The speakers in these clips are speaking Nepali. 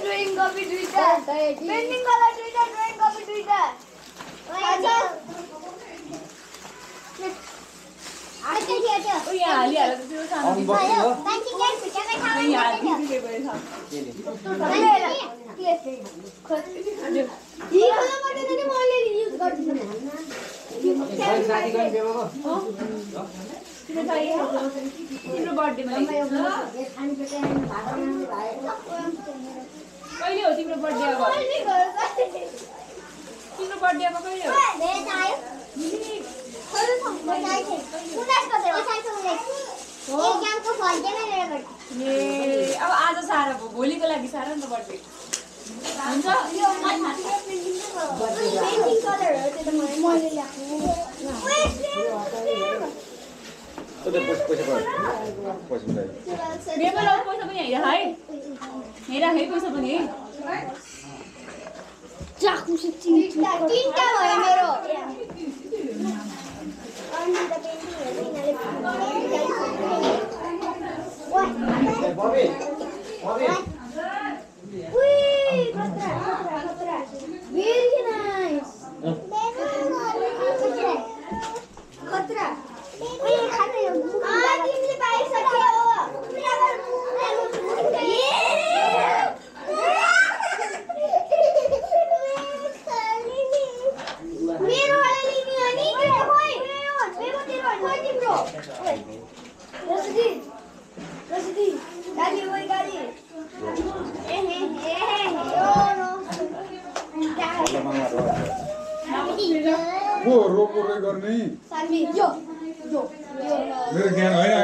ड्रइङ कपी दुईटा पेन्टिङ कलर दुईटा ड्रइङ कपी दुईटा तिम्रो बर्थडेमा कहिले हो तिम्रो बर्थडे अब तिम्रो बर्थडे अब कहिले हो ए अब आज सारा भयो भोलिको लागि सारा नि त बर्थडे हुन्छ पैसा पनि हेर है हेरा है पैसा पनि है तीनटा भयो मेरो रोको रे गर्ने मेरो ज्ञान होइन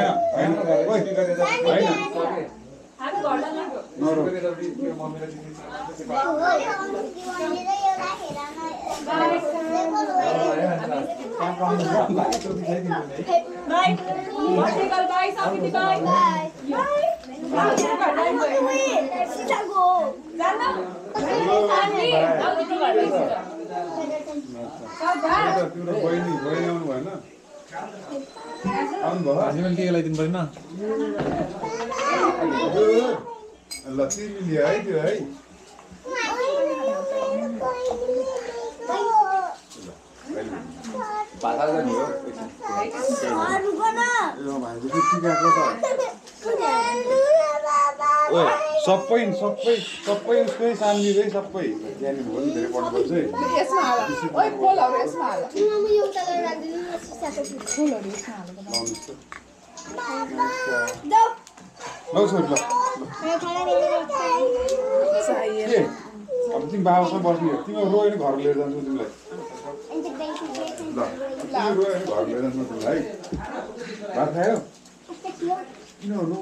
तिम्रो बहिनी आउनु भएन आउनु भयो हामीले के लगाइदिनु परेन ल तिमी लियो है त्यो है सबै उसकै सानली सबै त्यहाँनिर भयो नि धेरै पढ्नुपर्छ है अब तिमी बाबासँग बस्ने हो तिमी रोयो भने घर लिएर जान्छु तिमीलाई ल तिमी रोयो भने घर लिएर जान्छु तिमीलाई है भात खायो किन रुनु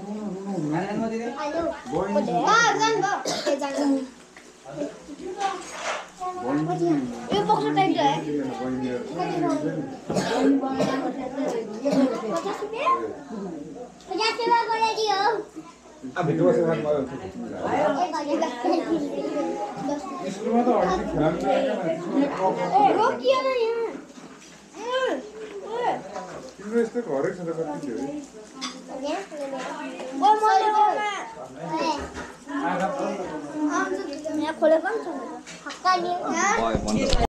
स्कुलमा त अलिक तिम्रो यस्तो घरै छ त कति खोलेको